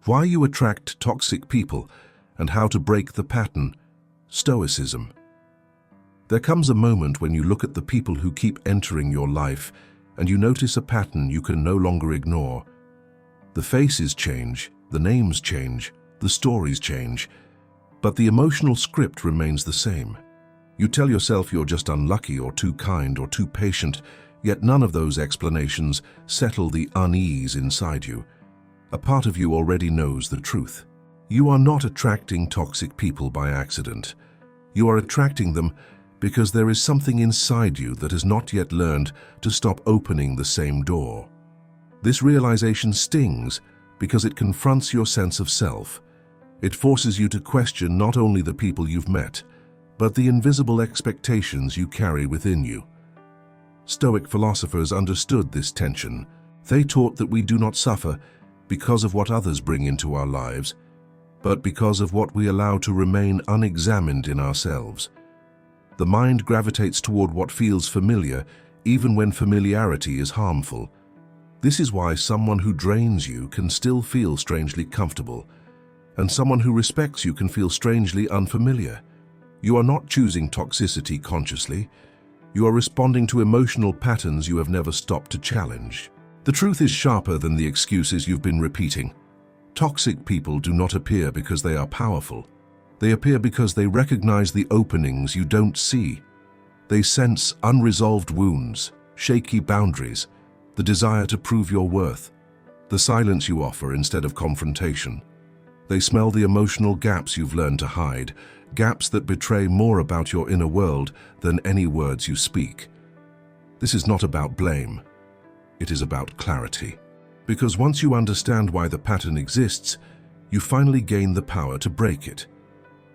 Why you attract toxic people and how to break the pattern. Stoicism. There comes a moment when you look at the people who keep entering your life and you notice a pattern you can no longer ignore. The faces change, the names change, the stories change, but the emotional script remains the same. You tell yourself you're just unlucky or too kind or too patient, yet none of those explanations settle the unease inside you. A part of you already knows the truth. You are not attracting toxic people by accident. You are attracting them because there is something inside you that has not yet learned to stop opening the same door. This realization stings because it confronts your sense of self. It forces you to question not only the people you've met, but the invisible expectations you carry within you. Stoic philosophers understood this tension. They taught that we do not suffer because of what others bring into our lives, but because of what we allow to remain unexamined in ourselves. The mind gravitates toward what feels familiar, even when familiarity is harmful. This is why someone who drains you can still feel strangely comfortable, and someone who respects you can feel strangely unfamiliar. You are not choosing toxicity consciously. You are responding to emotional patterns you have never stopped to challenge. The truth is sharper than the excuses you've been repeating. Toxic people do not appear because they are powerful. They appear because they recognize the openings you don't see. They sense unresolved wounds, shaky boundaries, the desire to prove your worth, the silence you offer instead of confrontation. They smell the emotional gaps you've learned to hide, gaps that betray more about your inner world than any words you speak. This is not about blame. It is about clarity. Because once you understand why the pattern exists, you finally gain the power to break it.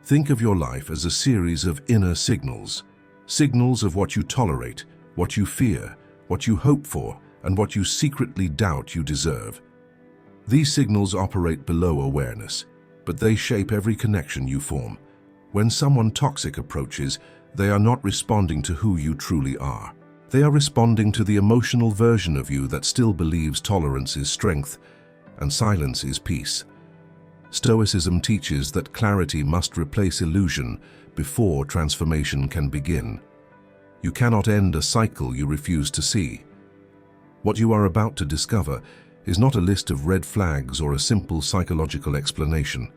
Think of your life as a series of inner signals. Signals of what you tolerate, what you fear, what you hope for, and what you secretly doubt you deserve. These signals operate below awareness, but they shape every connection you form. When someone toxic approaches, they are not responding to who you truly are. They are responding to the emotional version of you that still believes tolerance is strength and silence is peace. Stoicism teaches that clarity must replace illusion before transformation can begin. You cannot end a cycle you refuse to see. What you are about to discover is not a list of red flags or a simple psychological explanation.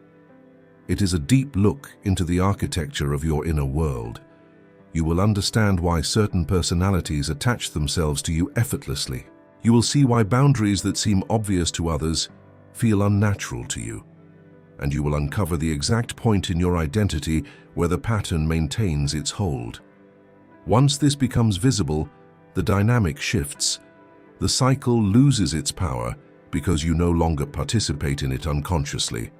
It is a deep look into the architecture of your inner world. You will understand why certain personalities attach themselves to you effortlessly. You will see why boundaries that seem obvious to others feel unnatural to you. And you will uncover the exact point in your identity where the pattern maintains its hold. Once this becomes visible, the dynamic shifts. The cycle loses its power because you no longer participate in it unconsciously.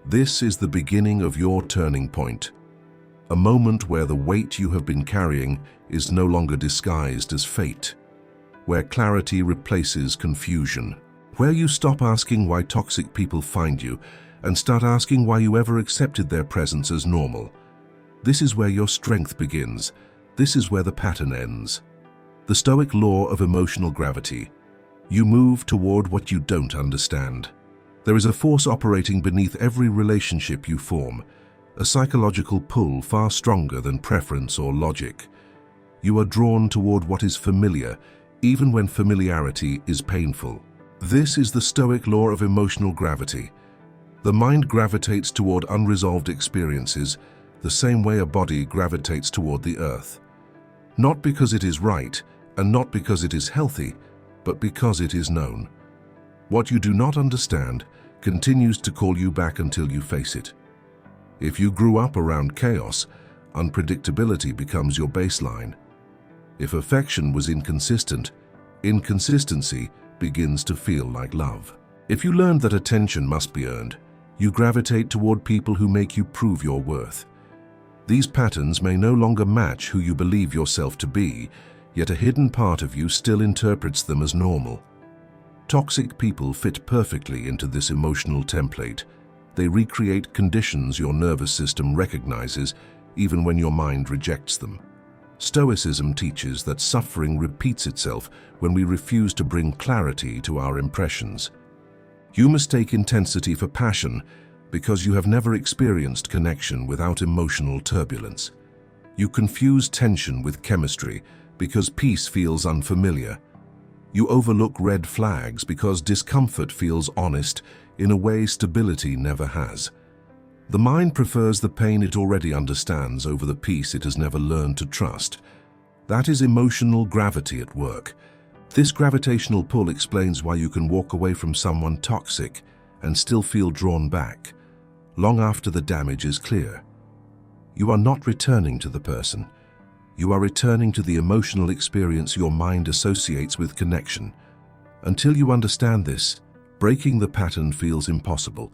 This is the beginning of your turning point. A moment where the weight you have been carrying is no longer disguised as fate, where clarity replaces confusion, where you stop asking why toxic people find you and start asking why you ever accepted their presence as normal. This is where your strength begins. This is where the pattern ends. The Stoic law of emotional gravity. You move toward what you don't understand. There is a force operating beneath every relationship you form, a psychological pull far stronger than preference or logic. You are drawn toward what is familiar, even when familiarity is painful. This is the Stoic law of emotional gravity. The mind gravitates toward unresolved experiences the same way a body gravitates toward the earth. Not because it is right, and not because it is healthy, but because it is known. What you do not understand continues to call you back until you face it. If you grew up around chaos, unpredictability becomes your baseline. If affection was inconsistent, inconsistency begins to feel like love. If you learned that attention must be earned, you gravitate toward people who make you prove your worth. These patterns may no longer match who you believe yourself to be, yet a hidden part of you still interprets them as normal. Toxic people fit perfectly into this emotional template. They recreate conditions your nervous system recognizes even when your mind rejects them. Stoicism teaches that suffering repeats itself when we refuse to bring clarity to our impressions. You mistake intensity for passion because you have never experienced connection without emotional turbulence. You confuse tension with chemistry because peace feels unfamiliar. You overlook red flags because discomfort feels honest in a way stability never has. The mind prefers the pain it already understands over the peace it has never learned to trust. That is emotional gravity at work. This gravitational pull explains why you can walk away from someone toxic and still feel drawn back, long after the damage is clear. You are not returning to the person. You are returning to the emotional experience your mind associates with connection. Until you understand this, breaking the pattern feels impossible.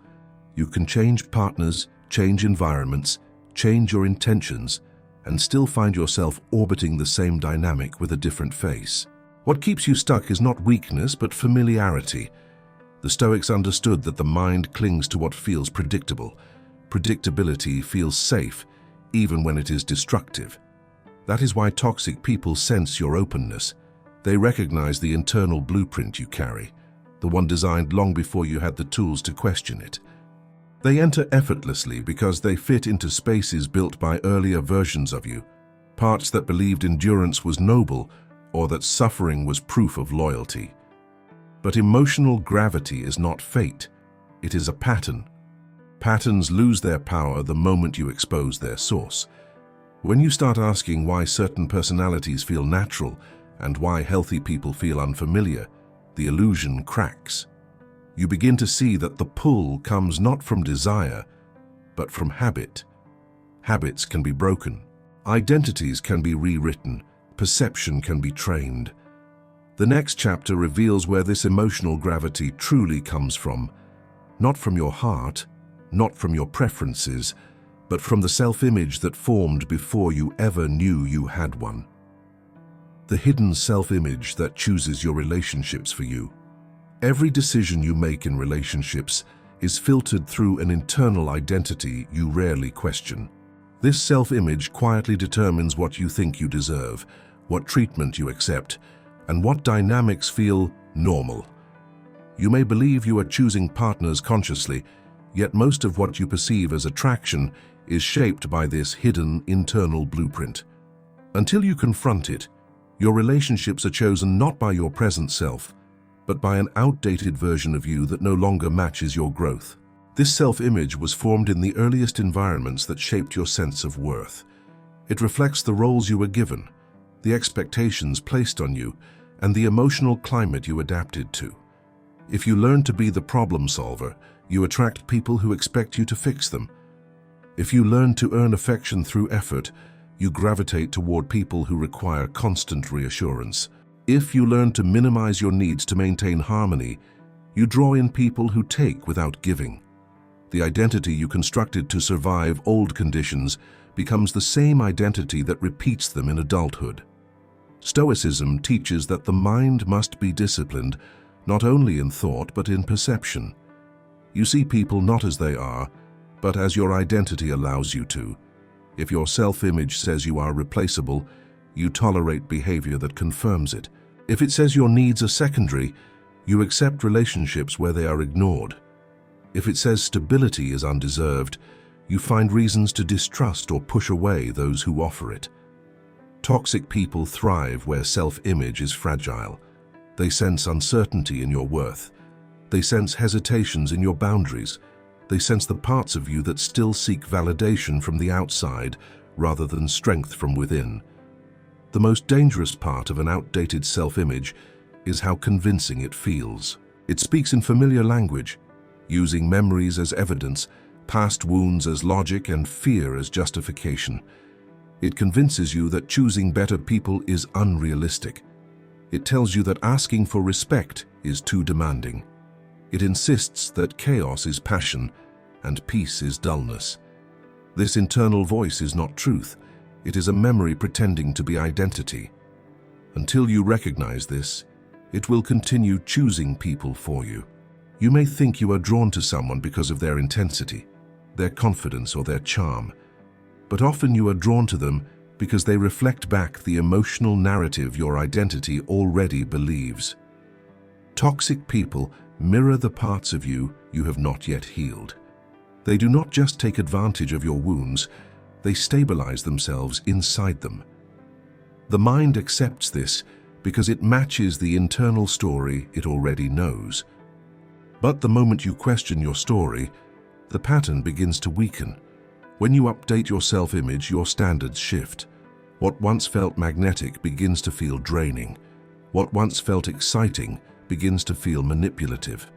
You can change partners, change environments, change your intentions, and still find yourself orbiting the same dynamic with a different face. What keeps you stuck is not weakness, but familiarity. The Stoics understood that the mind clings to what feels predictable. Predictability feels safe, even when it is destructive. That is why toxic people sense your openness. They recognize the internal blueprint you carry, the one designed long before you had the tools to question it. They enter effortlessly because they fit into spaces built by earlier versions of you, parts that believed endurance was noble or that suffering was proof of loyalty. But emotional gravity is not fate, it is a pattern. Patterns lose their power the moment you expose their source. When you start asking why certain personalities feel natural and why healthy people feel unfamiliar, the illusion cracks. You begin to see that the pull comes not from desire, but from habit. Habits can be broken. Identities can be rewritten. Perception can be trained. The next chapter reveals where this emotional gravity truly comes from. Not from your heart, not from your preferences, but from the self-image that formed before you ever knew you had one. The hidden self-image that chooses your relationships for you. Every decision you make in relationships is filtered through an internal identity you rarely question. This self-image quietly determines what you think you deserve, what treatment you accept, and what dynamics feel normal. You may believe you are choosing partners consciously, yet most of what you perceive as attraction is shaped by this hidden internal blueprint. Until you confront it, your relationships are chosen not by your present self, but by an outdated version of you that no longer matches your growth. This self-image was formed in the earliest environments that shaped your sense of worth. It reflects the roles you were given, the expectations placed on you, and the emotional climate you adapted to. If you learn to be the problem solver, you attract people who expect you to fix them. If you learn to earn affection through effort, you gravitate toward people who require constant reassurance. If you learn to minimize your needs to maintain harmony, you draw in people who take without giving. The identity you constructed to survive old conditions becomes the same identity that repeats them in adulthood. Stoicism teaches that the mind must be disciplined, not only in thought but in perception. You see people not as they are, but as your identity allows you to. If your self-image says you are replaceable, you tolerate behavior that confirms it. If it says your needs are secondary, you accept relationships where they are ignored. If it says stability is undeserved, you find reasons to distrust or push away those who offer it. Toxic people thrive where self-image is fragile. They sense uncertainty in your worth. They sense hesitations in your boundaries. They sense the parts of you that still seek validation from the outside rather than strength from within. The most dangerous part of an outdated self-image is how convincing it feels. It speaks in familiar language, using memories as evidence, past wounds as logic, and fear as justification. It convinces you that choosing better people is unrealistic. It tells you that asking for respect is too demanding. It insists that chaos is passion and peace is dullness. This internal voice is not truth. It is a memory pretending to be identity. Until you recognize this, it will continue choosing people for you. You may think you are drawn to someone because of their intensity, their confidence, or their charm, but often you are drawn to them because they reflect back the emotional narrative your identity already believes. Toxic people mirror the parts of you you have not yet healed. They do not just take advantage of your wounds, they stabilize themselves inside them. The mind accepts this because it matches the internal story it already knows. But the moment you question your story, the pattern begins to weaken. When you update your self-image, your standards shift. What once felt magnetic begins to feel draining. What once felt exciting begins to feel manipulative.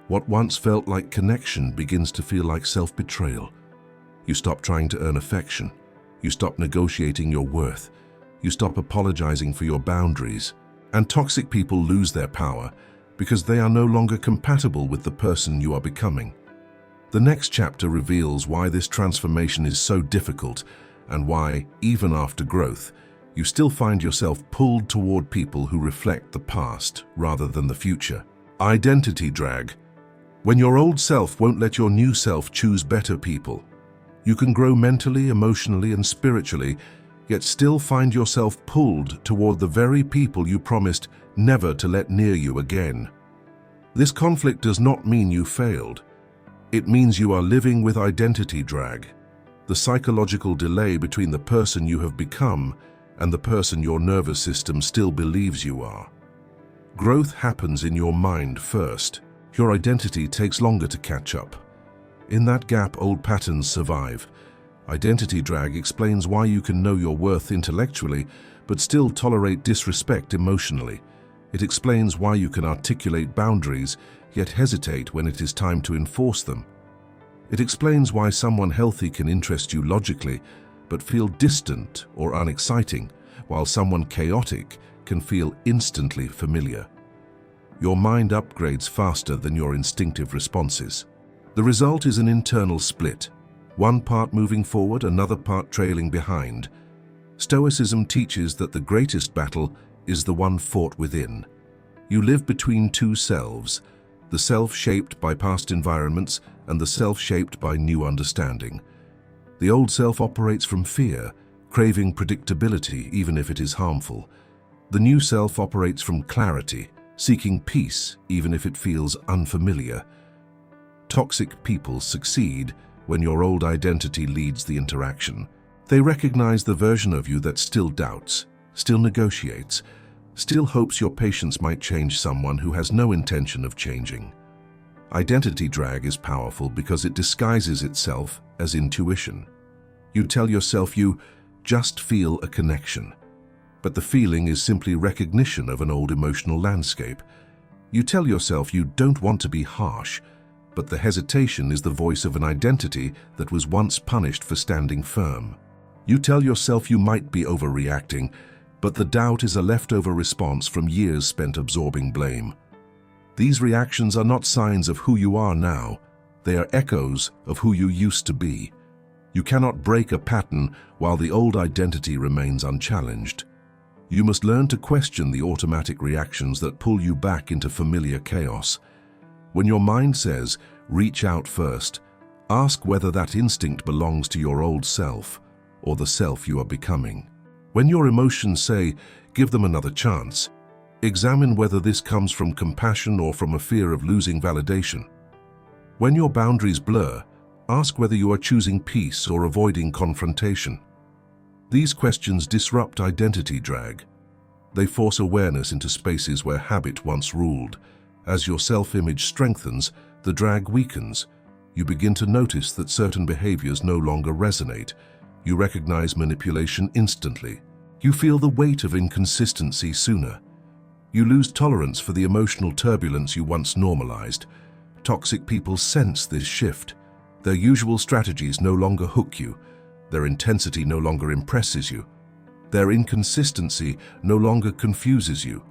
What once felt like connection begins to feel like self-betrayal. You stop trying to earn affection. You stop negotiating your worth. You stop apologizing for your boundaries. And toxic people lose their power because they are no longer compatible with the person you are becoming. The next chapter reveals why this transformation is so difficult and why, even after growth, you still find yourself pulled toward people who reflect the past rather than the future. Identity drag. When your old self won't let your new self choose better people, you can grow mentally, emotionally, and spiritually, yet still find yourself pulled toward the very people you promised never to let near you again. This conflict does not mean you failed. It means you are living with identity drag, the psychological delay between the person you have become and the person your nervous system still believes you are. Growth happens in your mind first. Your identity takes longer to catch up. In that gap, old patterns survive. Identity drag explains why you can know your worth intellectually, but still tolerate disrespect emotionally. It explains why you can articulate boundaries, yet hesitate when it is time to enforce them. It explains why someone healthy can interest you logically, but feel distant or unexciting, while someone chaotic can feel instantly familiar. Your mind upgrades faster than your instinctive responses. The result is an internal split, one part moving forward, another part trailing behind. Stoicism teaches that the greatest battle is the one fought within. You live between two selves, the self shaped by past environments and the self shaped by new understanding. The old self operates from fear, craving predictability even if it is harmful. The new self operates from clarity, seeking peace even if it feels unfamiliar. Toxic people succeed when your old identity leads the interaction. They recognize the version of you that still doubts, still negotiates, still hopes your patience might change someone who has no intention of changing. Identity drag is powerful because it disguises itself as intuition. You tell yourself you just feel a connection, but the feeling is simply recognition of an old emotional landscape. You tell yourself you don't want to be harsh, but the hesitation is the voice of an identity that was once punished for standing firm. You tell yourself you might be overreacting, but the doubt is a leftover response from years spent absorbing blame. These reactions are not signs of who you are now. They are echoes of who you used to be. You cannot break a pattern while the old identity remains unchallenged. You must learn to question the automatic reactions that pull you back into familiar chaos. When your mind says, reach out first, ask whether that instinct belongs to your old self or the self you are becoming. When your emotions say, give them another chance, examine whether this comes from compassion or from a fear of losing validation. When your boundaries blur, ask whether you are choosing peace or avoiding confrontation. These questions disrupt identity drag. They force awareness into spaces where habit once ruled. As your self-image strengthens, the drag weakens. You begin to notice that certain behaviors no longer resonate. You recognize manipulation instantly. You feel the weight of inconsistency sooner. You lose tolerance for the emotional turbulence you once normalized. Toxic people sense this shift. Their usual strategies no longer hook you. Their intensity no longer impresses you. Their inconsistency no longer confuses you.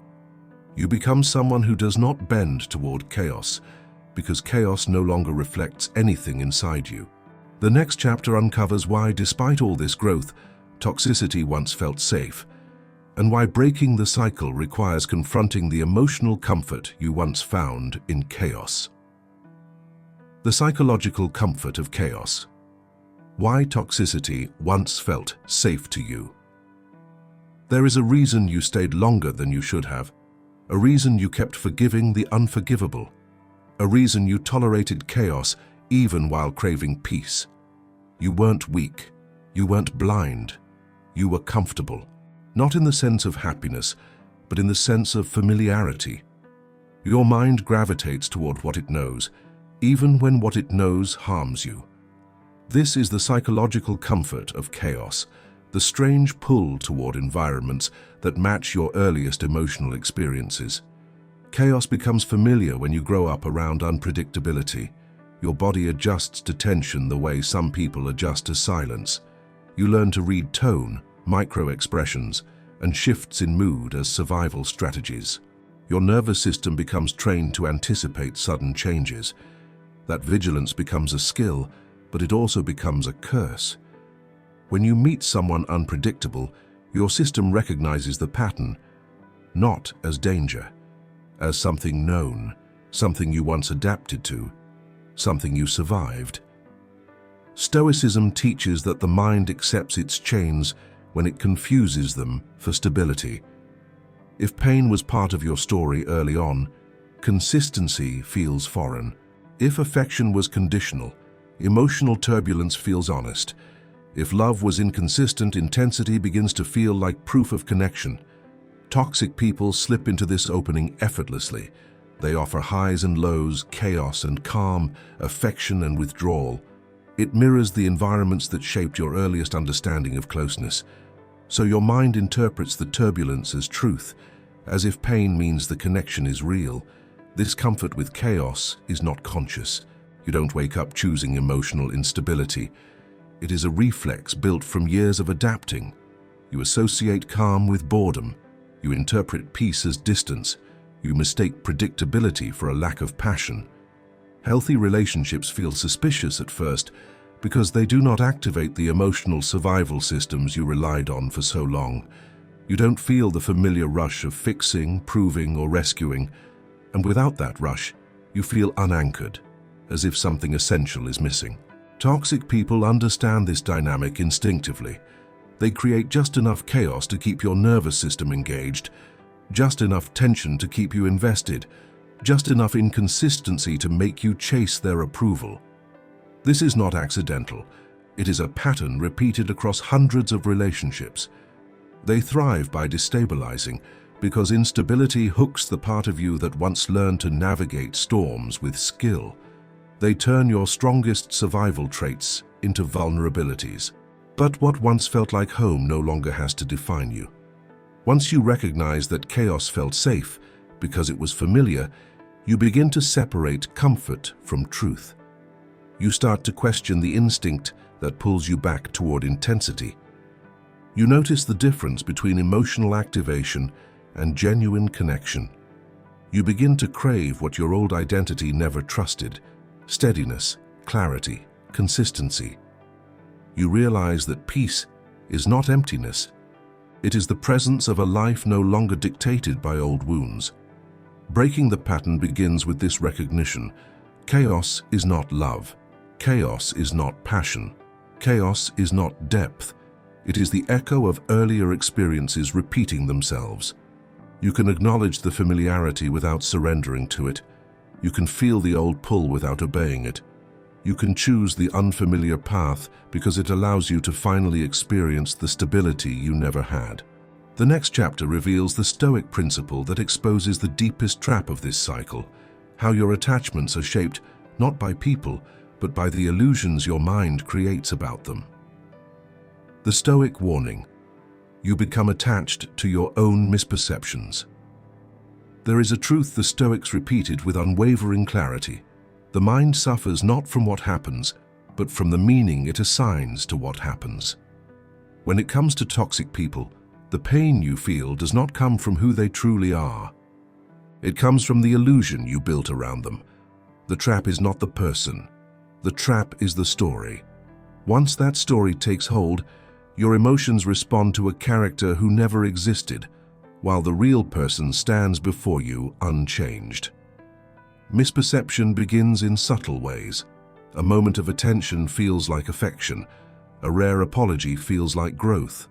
You become someone who does not bend toward chaos, because chaos no longer reflects anything inside you. The next chapter uncovers why, despite all this growth, toxicity once felt safe, and why breaking the cycle requires confronting the emotional comfort you once found in chaos. The psychological comfort of chaos. Why toxicity once felt safe to you. There is a reason you stayed longer than you should have, a reason you kept forgiving the unforgivable, a reason you tolerated chaos even while craving peace. You weren't weak, you weren't blind, you were comfortable, not in the sense of happiness, but in the sense of familiarity. Your mind gravitates toward what it knows, even when what it knows harms you. This is the psychological comfort of chaos, the strange pull toward environments that match your earliest emotional experiences. Chaos becomes familiar when you grow up around unpredictability. Your body adjusts to tension the way some people adjust to silence. You learn to read tone, micro-expressions, and shifts in mood as survival strategies. Your nervous system becomes trained to anticipate sudden changes. That vigilance becomes a skill, but it also becomes a curse. When you meet someone unpredictable, your system recognizes the pattern, not as danger, as something known, something you once adapted to, something you survived. Stoicism teaches that the mind accepts its chains when it confuses them for stability. If pain was part of your story early on, consistency feels foreign. If affection was conditional, emotional turbulence feels honest. If love was inconsistent, intensity begins to feel like proof of connection. Toxic people slip into this opening effortlessly. They offer highs and lows, chaos and calm, affection and withdrawal. It mirrors the environments that shaped your earliest understanding of closeness. So your mind interprets the turbulence as truth, as if pain means the connection is real. This comfort with chaos is not conscious. You don't wake up choosing emotional instability. It is a reflex built from years of adapting. You associate calm with boredom. You interpret peace as distance. You mistake predictability for a lack of passion. Healthy relationships feel suspicious at first because they do not activate the emotional survival systems you relied on for so long. You don't feel the familiar rush of fixing, proving, or rescuing, and without that rush, you feel unanchored, as if something essential is missing. Toxic people understand this dynamic instinctively. They create just enough chaos to keep your nervous system engaged, just enough tension to keep you invested, just enough inconsistency to make you chase their approval. This is not accidental. It is a pattern repeated across hundreds of relationships. They thrive by destabilizing, because instability hooks the part of you that once learned to navigate storms with skill. They turn your strongest survival traits into vulnerabilities. But what once felt like home no longer has to define you. Once you recognize that chaos felt safe because it was familiar, you begin to separate comfort from truth. You start to question the instinct that pulls you back toward intensity. You notice the difference between emotional activation and genuine connection. You begin to crave what your old identity never trusted: steadiness, clarity, consistency. You realize that peace is not emptiness. It is the presence of a life no longer dictated by old wounds. Breaking the pattern begins with this recognition: chaos is not love. Chaos is not passion. Chaos is not depth. It is the echo of earlier experiences repeating themselves. You can acknowledge the familiarity without surrendering to it. You can feel the old pull without obeying it. You can choose the unfamiliar path because it allows you to finally experience the stability you never had. The next chapter reveals the Stoic principle that exposes the deepest trap of this cycle: how your attachments are shaped not by people, but by the illusions your mind creates about them. The Stoic warning: you become attached to your own misperceptions. There is a truth the Stoics repeated with unwavering clarity. The mind suffers not from what happens, but from the meaning it assigns to what happens. When it comes to toxic people, the pain you feel does not come from who they truly are. It comes from the illusion you built around them. The trap is not the person. The trap is the story. Once that story takes hold, your emotions respond to a character who never existed, while the real person stands before you unchanged. Misperception begins in subtle ways. A moment of attention feels like affection. A rare apology feels like growth.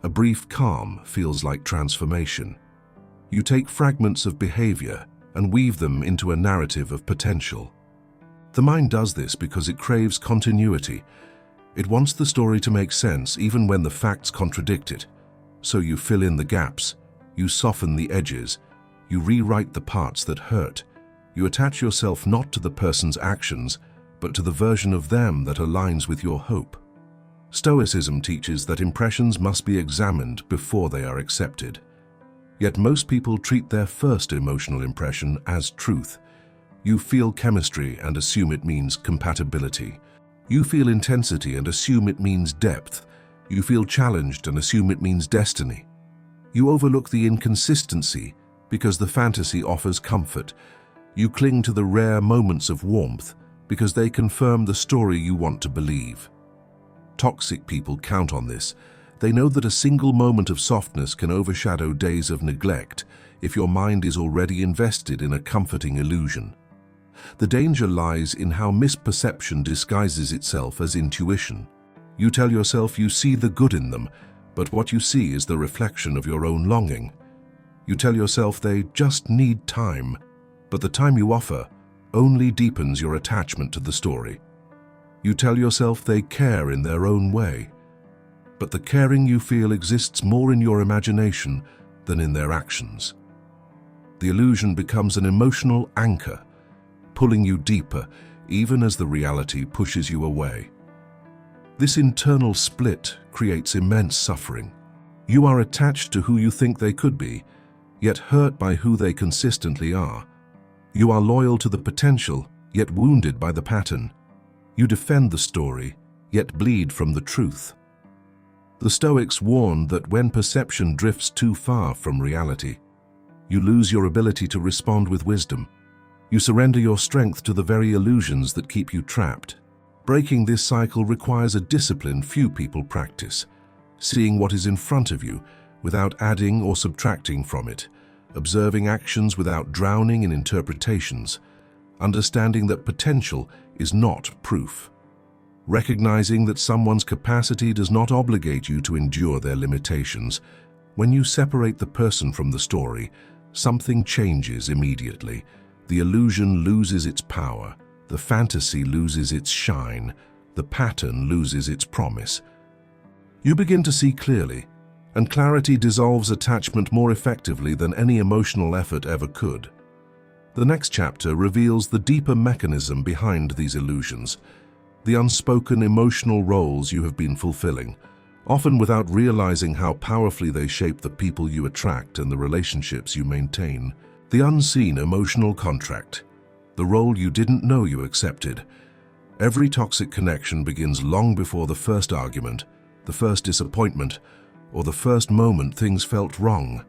A brief calm feels like transformation. You take fragments of behavior, and weave them into a narrative of potential. The mind does this because it craves continuity. It wants the story to make sense even when the facts contradict it. So you fill in the gaps, you soften the edges, you rewrite the parts that hurt. You attach yourself not to the person's actions, but to the version of them that aligns with your hope. Stoicism teaches that impressions must be examined before they are accepted. Yet most people treat their first emotional impression as truth. You feel chemistry and assume it means compatibility. You feel intensity and assume it means depth. You feel challenged and assume it means destiny. You overlook the inconsistency because the fantasy offers comfort. You cling to the rare moments of warmth because they confirm the story you want to believe. Toxic people count on this. They know that a single moment of softness can overshadow days of neglect if your mind is already invested in a comforting illusion. The danger lies in how misperception disguises itself as intuition. You tell yourself you see the good in them, but what you see is the reflection of your own longing. You tell yourself they just need time, but the time you offer only deepens your attachment to the story. You tell yourself they care in their own way, but the caring you feel exists more in your imagination than in their actions. The illusion becomes an emotional anchor, pulling you deeper even as the reality pushes you away. This internal split creates immense suffering. You are attached to who you think they could be, yet hurt by who they consistently are. You are loyal to the potential, yet wounded by the pattern. You defend the story, yet bleed from the truth. The Stoics warn that when perception drifts too far from reality, you lose your ability to respond with wisdom. You surrender your strength to the very illusions that keep you trapped. Breaking this cycle requires a discipline few people practice, seeing what is in front of you without adding or subtracting from it, observing actions without drowning in interpretations, understanding that potential is not proof, recognizing that someone's capacity does not obligate you to endure their limitations. When you separate the person from the story, something changes immediately. The illusion loses its power, the fantasy loses its shine, the pattern loses its promise. You begin to see clearly, and clarity dissolves attachment more effectively than any emotional effort ever could. The next chapter reveals the deeper mechanism behind these illusions, the unspoken emotional roles you have been fulfilling, often without realizing how powerfully they shape the people you attract and the relationships you maintain. The unseen emotional contract, the role you didn't know you accepted. Every toxic connection begins long before the first argument, the first disappointment, or the first moment things felt wrong.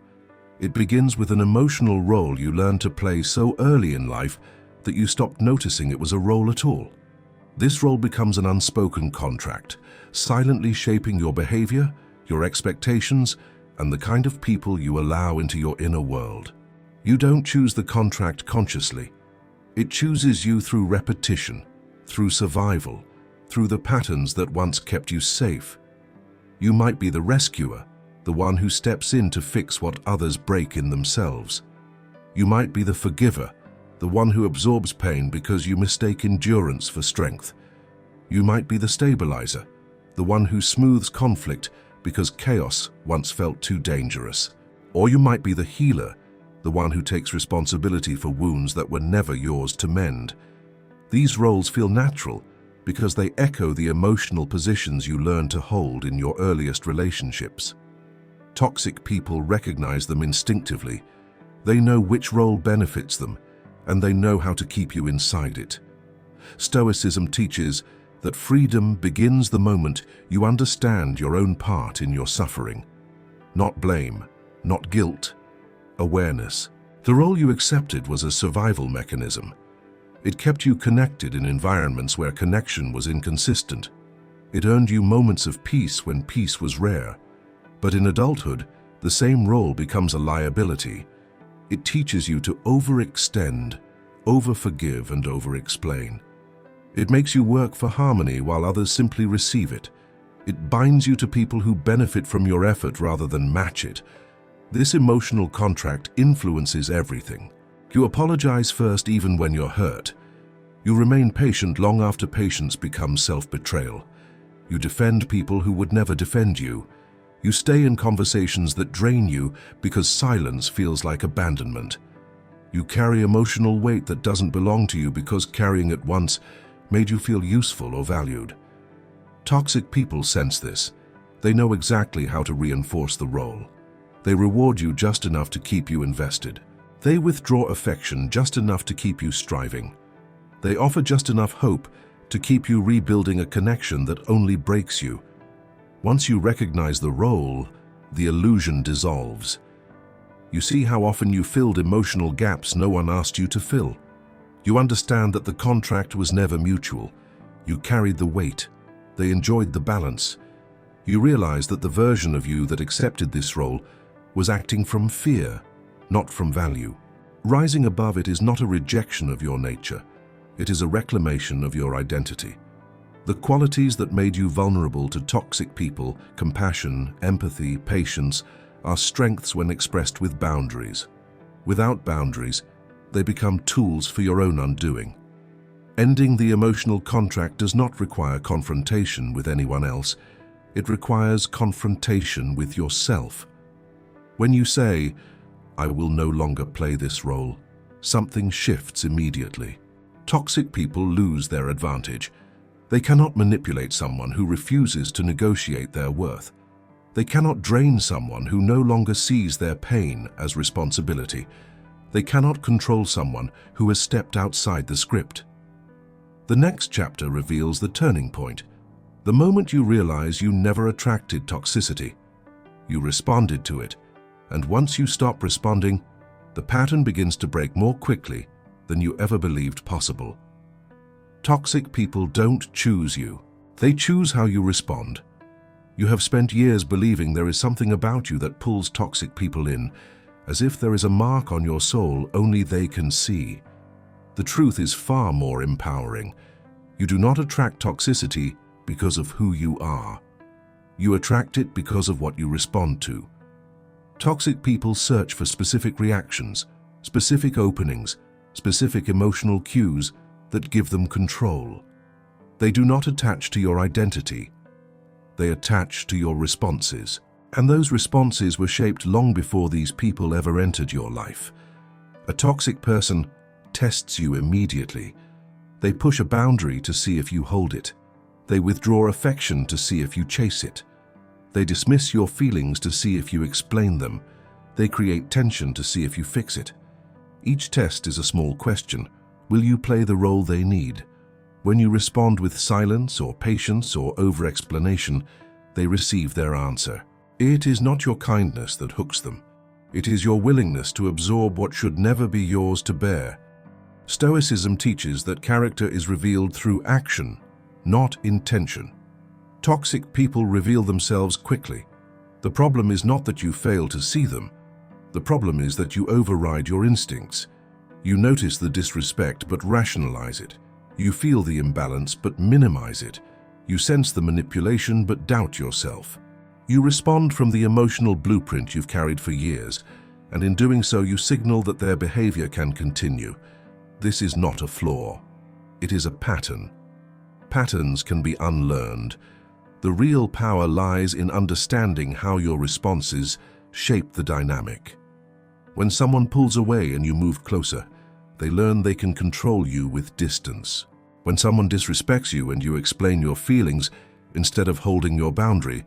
It begins with an emotional role you learned to play so early in life that you stopped noticing it was a role at all. This role becomes an unspoken contract, silently shaping your behavior, your expectations, and the kind of people you allow into your inner world. You don't choose the contract consciously. It chooses you through repetition, through survival, through the patterns that once kept you safe. You might be the rescuer, the one who steps in to fix what others break in themselves. You might be the forgiver, the one who absorbs pain because you mistake endurance for strength. You might be the stabilizer, the one who smooths conflict because chaos once felt too dangerous. Or you might be the healer, the one who takes responsibility for wounds that were never yours to mend. These roles feel natural because they echo the emotional positions you learn to hold in your earliest relationships. Toxic people recognize them instinctively. They know which role benefits them, and they know how to keep you inside it. Stoicism teaches that freedom begins the moment you understand your own part in your suffering. Not blame, not guilt, awareness. The role you accepted was a survival mechanism. It kept you connected in environments where connection was inconsistent. It earned you moments of peace when peace was rare. But in adulthood, the same role becomes a liability. It teaches you to overextend, overforgive, and overexplain. It makes you work for harmony while others simply receive it. It binds you to people who benefit from your effort rather than match it. This emotional contract influences everything: You apologize first even when you're hurt. You remain patient long after patience becomes self-betrayal. You defend people who would never defend you. You stay in conversations that drain you because silence feels like abandonment. You carry emotional weight that doesn't belong to you because carrying it once made you feel useful or valued. Toxic people sense this. They know exactly how to reinforce the role. They reward you just enough to keep you invested. They withdraw affection just enough to keep you striving. They offer just enough hope to keep you rebuilding a connection that only breaks you. Once you recognize the role, the illusion dissolves. You see how often you filled emotional gaps no one asked you to fill. You understand that the contract was never mutual. You carried the weight. They enjoyed the balance. You realize that the version of you that accepted this role was acting from fear, not from value. Rising above it is not a rejection of your nature. It is a reclamation of your identity. The qualities that made you vulnerable to toxic people, compassion, empathy, patience, are strengths when expressed with boundaries. Without boundaries, they become tools for your own undoing. Ending the emotional contract does not require confrontation with anyone else. It requires confrontation with yourself. When you say, "I will no longer play this role," something shifts immediately. Toxic people lose their advantage. They cannot manipulate someone who refuses to negotiate their worth. They cannot drain someone who no longer sees their pain as responsibility. They cannot control someone who has stepped outside the script. The next chapter reveals the turning point. The moment you realize you never attracted toxicity, you responded to it. And once you stop responding, the pattern begins to break more quickly than you ever believed possible. Toxic people don't choose you. They choose how you respond. You have spent years believing there is something about you that pulls toxic people in, as if there is a mark on your soul only they can see. The truth is far more empowering. You do not attract toxicity because of who you are. You attract it because of what you respond to. Toxic people search for specific reactions, specific openings, specific emotional cues that give them control. They do not attach to your identity. They attach to your responses. And those responses were shaped long before these people ever entered your life. A toxic person tests you immediately. They push a boundary to see if you hold it. They withdraw affection to see if you chase it. They dismiss your feelings to see if you explain them. They create tension to see if you fix it. Each test is a small question. Will you play the role they need? When you respond with silence or patience or over-explanation, they receive their answer. It is not your kindness that hooks them. It is your willingness to absorb what should never be yours to bear. Stoicism teaches that character is revealed through action, not intention. Toxic people reveal themselves quickly. The problem is not that you fail to see them. The problem is that you override your instincts. You notice the disrespect but rationalize it. You feel the imbalance but minimize it. You sense the manipulation but doubt yourself. You respond from the emotional blueprint you've carried for years, and in doing so you signal that their behavior can continue. This is not a flaw. It is a pattern. Patterns can be unlearned. The real power lies in understanding how your responses shape the dynamic. When someone pulls away and you move closer, they learn they can control you with distance. When someone disrespects you and you explain your feelings instead of holding your boundary,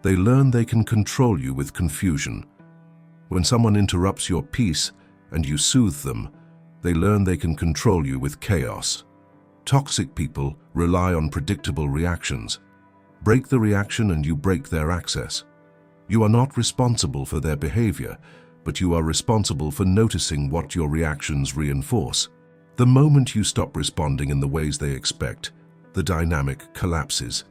they learn they can control you with confusion. When someone interrupts your peace and you soothe them, they learn they can control you with chaos. Toxic people rely on predictable reactions. Break the reaction and you break their access. You are not responsible for their behavior, but you are responsible for noticing what your reactions reinforce. The moment you stop responding in the ways they expect, the dynamic collapses.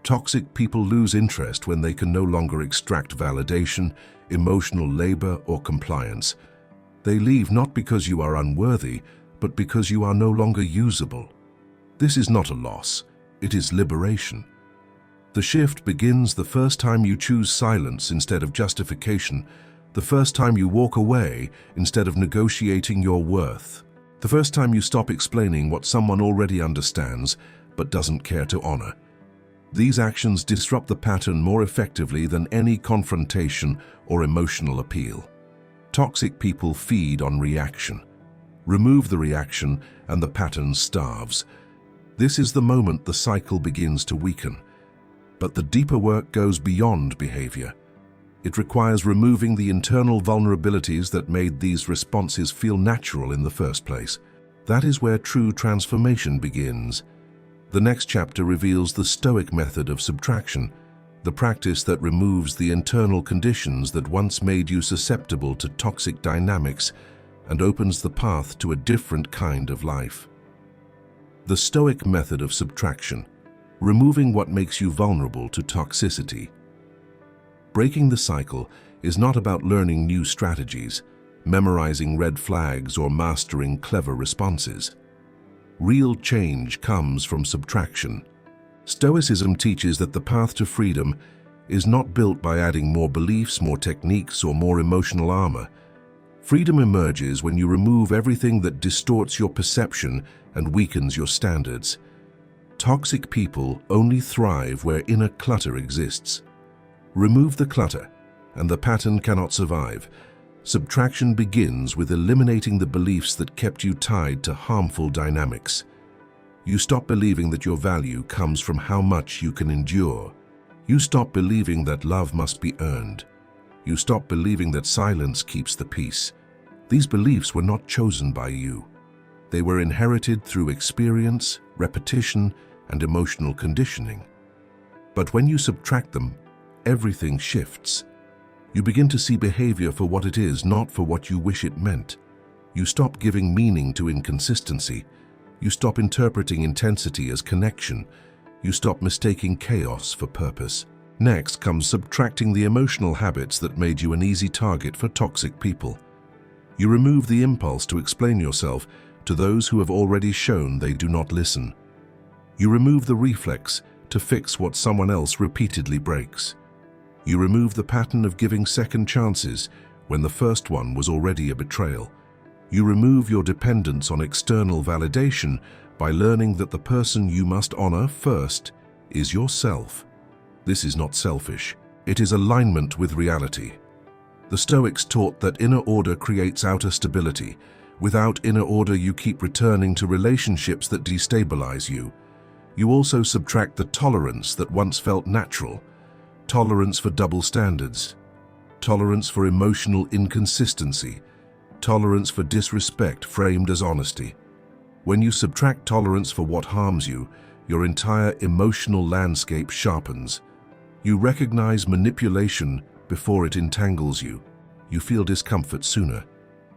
Toxic people lose interest when they can no longer extract validation, emotional labor, or compliance. They leave not because you are unworthy, but because you are no longer usable. This is not a loss, it is liberation. The shift begins the first time you choose silence instead of justification, The first time you walk away instead of negotiating your worth. The first time you stop explaining what someone already understands but doesn't care to honor. These actions disrupt the pattern more effectively than any confrontation or emotional appeal. Toxic people feed on reaction. Remove the reaction and the pattern starves. This is the moment the cycle begins to weaken. But the deeper work goes beyond behavior. It requires removing the internal vulnerabilities that made these responses feel natural in the first place. That is where true transformation begins. The next chapter reveals the Stoic method of subtraction, the practice that removes the internal conditions that once made you susceptible to toxic dynamics and opens the path to a different kind of life. The Stoic method of subtraction, removing what makes you vulnerable to toxicity. Breaking the cycle is not about learning new strategies, memorizing red flags, or mastering clever responses. Real change comes from subtraction. Stoicism teaches that the path to freedom is not built by adding more beliefs, more techniques, or more emotional armor. Freedom emerges when you remove everything that distorts your perception and weakens your standards. Toxic people only thrive where inner clutter exists. Remove the clutter, and the pattern cannot survive. Subtraction begins with eliminating the beliefs that kept you tied to harmful dynamics. You stop believing that your value comes from how much you can endure. You stop believing that love must be earned. You stop believing that silence keeps the peace. These beliefs were not chosen by you. They were inherited through experience, repetition, and emotional conditioning. But when you subtract them, everything shifts. You begin to see behavior for what it is, not for what you wish it meant. You stop giving meaning to inconsistency. You stop interpreting intensity as connection. You stop mistaking chaos for purpose. Next comes subtracting the emotional habits that made you an easy target for toxic people. You remove the impulse to explain yourself to those who have already shown they do not listen. You remove the reflex to fix what someone else repeatedly breaks. You remove the pattern of giving second chances when the first one was already a betrayal. You remove your dependence on external validation by learning that the person you must honor first is yourself. This is not selfish. It is alignment with reality. The Stoics taught that inner order creates outer stability. Without inner order, you keep returning to relationships that destabilize you. You also subtract the tolerance that once felt natural. Tolerance for double standards, tolerance for emotional inconsistency, tolerance for disrespect framed as honesty. When you subtract tolerance for what harms you, your entire emotional landscape sharpens. You recognize manipulation before it entangles you. You feel discomfort sooner.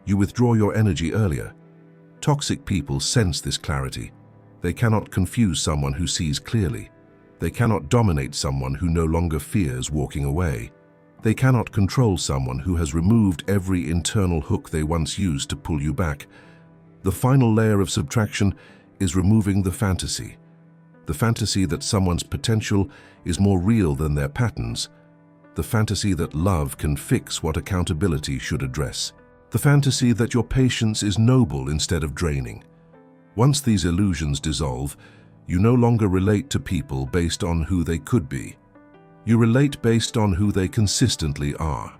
You withdraw your energy earlier. Toxic people sense this clarity. They cannot confuse someone who sees clearly. They cannot dominate someone who no longer fears walking away. They cannot control someone who has removed every internal hook they once used to pull you back. The final layer of subtraction is removing the fantasy. The fantasy that someone's potential is more real than their patterns. The fantasy that love can fix what accountability should address. The fantasy that your patience is noble instead of draining. Once these illusions dissolve, you no longer relate to people based on who they could be. You relate based on who they consistently are.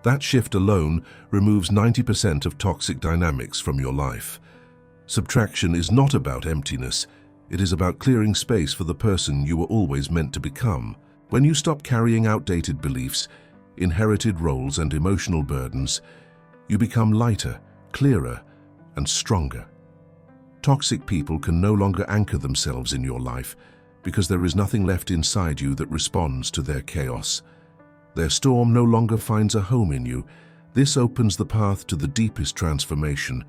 That shift alone removes 90% of toxic dynamics from your life. Subtraction is not about emptiness. It is about clearing space for the person you were always meant to become. When you stop carrying outdated beliefs, inherited roles, and emotional burdens, you become lighter, clearer, and stronger. Toxic people can no longer anchor themselves in your life because there is nothing left inside you that responds to their chaos. Their storm no longer finds a home in you. This opens the path to the deepest transformation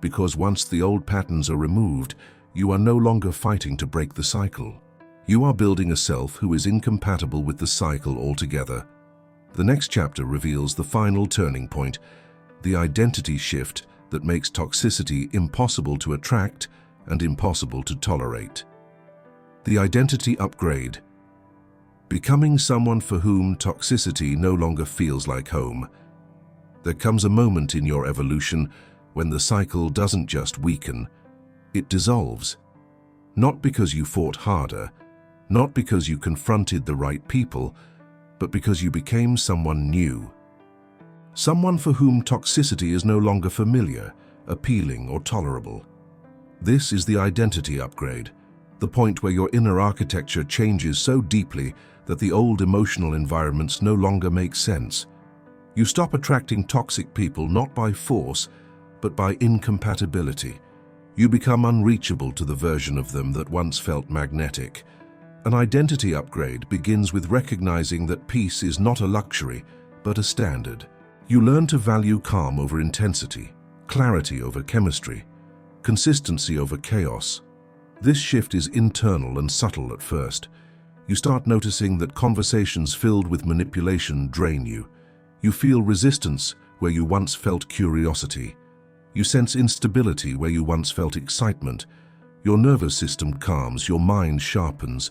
because once the old patterns are removed, you are no longer fighting to break the cycle. You are building a self who is incompatible with the cycle altogether. The next chapter reveals the final turning point, the identity shift that makes toxicity impossible to attract and impossible to tolerate. The identity upgrade. Becoming someone for whom toxicity no longer feels like home. There comes a moment in your evolution when the cycle doesn't just weaken, it dissolves. Not because you fought harder, not because you confronted the right people, but because you became someone new. Someone for whom toxicity is no longer familiar, appealing, or tolerable. This is the identity upgrade, the point where your inner architecture changes so deeply that the old emotional environments no longer make sense. You stop attracting toxic people not by force, but by incompatibility. You become unreachable to the version of them that once felt magnetic. An identity upgrade begins with recognizing that peace is not a luxury, but a standard. You learn to value calm over intensity, clarity over chemistry, consistency over chaos. This shift is internal and subtle at first. You start noticing that conversations filled with manipulation drain you. You feel resistance where you once felt curiosity. You sense instability where you once felt excitement. Your nervous system calms, your mind sharpens.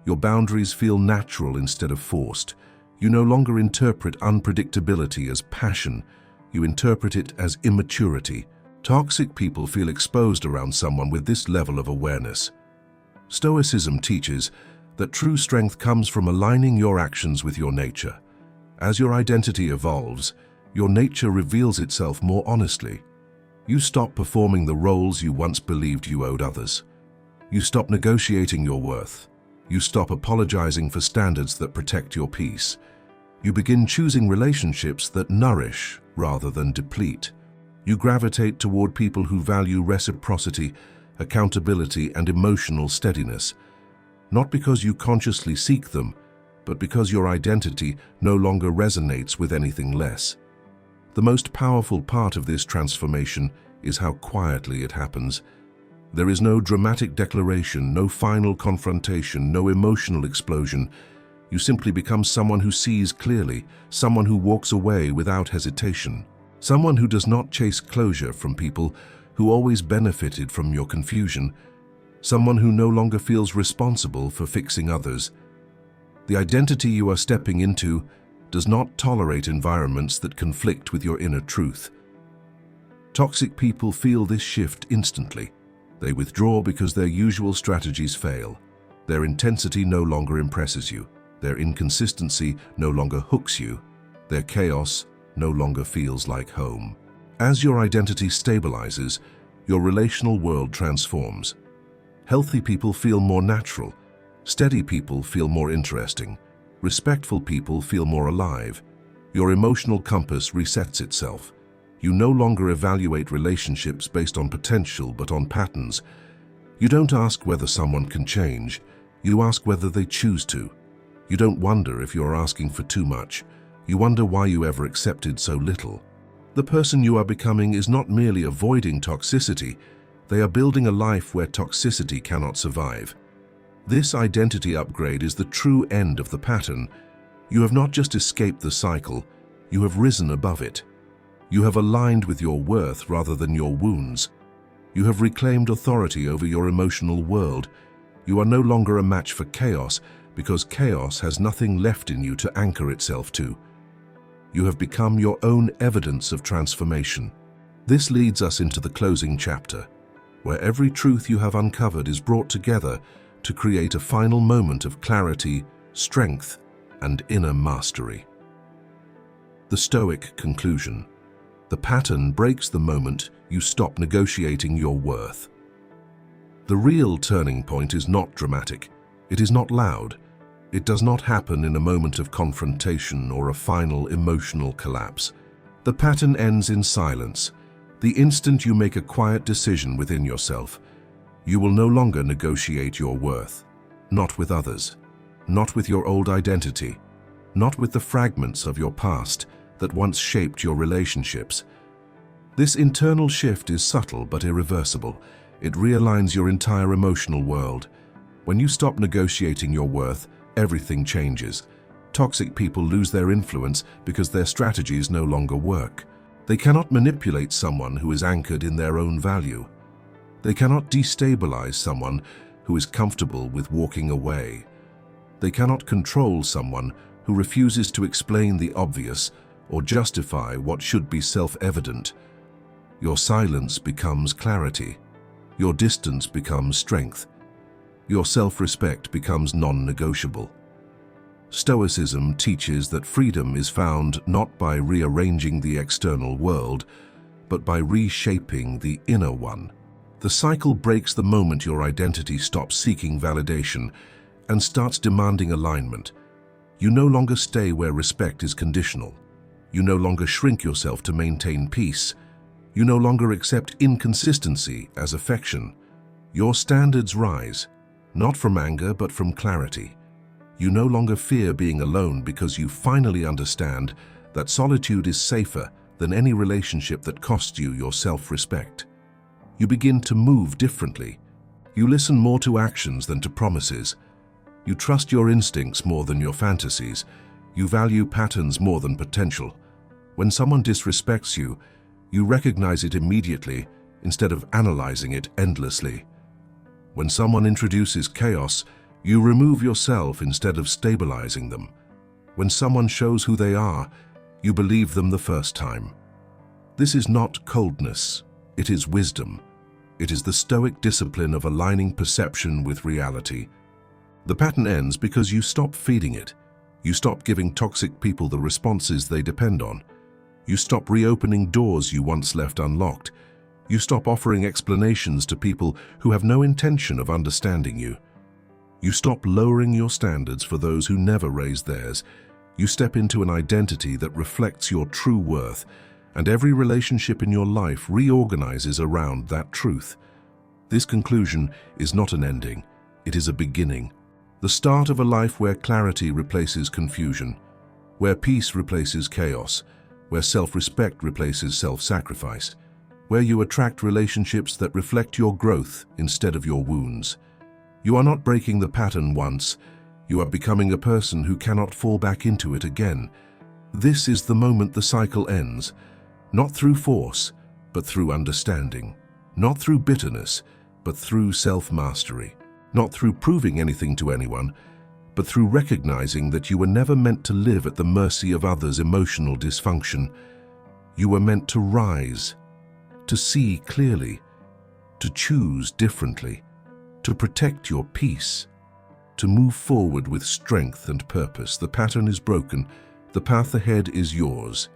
Your boundaries feel natural instead of forced. You no longer interpret unpredictability as passion. You interpret it as immaturity. Toxic people feel exposed around someone with this level of awareness. Stoicism teaches that true strength comes from aligning your actions with your nature. As your identity evolves, your nature reveals itself more honestly. You stop performing the roles you once believed you owed others. You stop negotiating your worth. You stop apologizing for standards that protect your peace. You begin choosing relationships that nourish rather than deplete. You gravitate toward people who value reciprocity, accountability, and emotional steadiness, not because you consciously seek them, but because your identity no longer resonates with anything less. The most powerful part of this transformation is how quietly it happens. There is no dramatic declaration, no final confrontation, no emotional explosion. You simply become someone who sees clearly, someone who walks away without hesitation, someone who does not chase closure from people who always benefited from your confusion, someone who no longer feels responsible for fixing others. The identity you are stepping into does not tolerate environments that conflict with your inner truth. Toxic people feel this shift instantly. They withdraw because their usual strategies fail. Their intensity no longer impresses you. Their inconsistency no longer hooks you. Their chaos no longer feels like home. As your identity stabilizes, your relational world transforms. Healthy people feel more natural. Steady people feel more interesting. Respectful people feel more alive. Your emotional compass resets itself. You no longer evaluate relationships based on potential but on patterns. You don't ask whether someone can change. You ask whether they choose to. You don't wonder if you're asking for too much. You wonder why you ever accepted so little. The person you are becoming is not merely avoiding toxicity. They are building a life where toxicity cannot survive. This identity upgrade is the true end of the pattern. You have not just escaped the cycle, you have risen above it. You have aligned with your worth rather than your wounds. You have reclaimed authority over your emotional world. You are no longer a match for chaos because chaos has nothing left in you to anchor itself to. You have become your own evidence of transformation. This leads us into the closing chapter, where every truth you have uncovered is brought together to create a final moment of clarity, strength, and inner mastery. The Stoic conclusion. The pattern breaks the moment you stop negotiating your worth. The real turning point is not dramatic. It is not loud. It does not happen in a moment of confrontation or a final emotional collapse. The pattern ends in silence. The instant you make a quiet decision within yourself, you will no longer negotiate your worth. Not with others. Not with your old identity. Not with the fragments of your past that once shaped your relationships. This internal shift is subtle but irreversible. It realigns your entire emotional world. When you stop negotiating your worth, everything changes. Toxic people lose their influence because their strategies no longer work. They cannot manipulate someone who is anchored in their own value. They cannot destabilize someone who is comfortable with walking away. They cannot control someone who refuses to explain the obvious or justify what should be self-evident. Your silence becomes clarity. Your distance becomes strength. Your self-respect becomes non-negotiable. Stoicism teaches that freedom is found not by rearranging the external world, but by reshaping the inner one. The cycle breaks the moment your identity stops seeking validation and starts demanding alignment. You no longer stay where respect is conditional. You no longer shrink yourself to maintain peace. You no longer accept inconsistency as affection. Your standards rise, not from anger but from clarity. You no longer fear being alone because you finally understand that solitude is safer than any relationship that costs you your self-respect. You begin to move differently. You listen more to actions than to promises. You trust your instincts more than your fantasies. You value patterns more than potential. When someone disrespects you, you recognize it immediately instead of analyzing it endlessly. When someone introduces chaos, you remove yourself instead of stabilizing them. When someone shows who they are, you believe them the first time. This is not coldness, it is wisdom. It is the Stoic discipline of aligning perception with reality. The pattern ends because you stop feeding it. You stop giving toxic people the responses they depend on. You stop reopening doors you once left unlocked. You stop offering explanations to people who have no intention of understanding you. You stop lowering your standards for those who never raised theirs. You step into an identity that reflects your true worth, and every relationship in your life reorganizes around that truth. This conclusion is not an ending, it is a beginning. The start of a life where clarity replaces confusion, where peace replaces chaos, where self-respect replaces self-sacrifice, where you attract relationships that reflect your growth instead of your wounds. You are not breaking the pattern once, you are becoming a person who cannot fall back into it again. This is the moment the cycle ends, not through force, but through understanding, not through bitterness, but through self-mastery, not through proving anything to anyone, but through recognizing that you were never meant to live at the mercy of others' emotional dysfunction. You were meant to rise, to see clearly, to choose differently, to protect your peace, to move forward with strength and purpose. The pattern is broken, the path ahead is yours.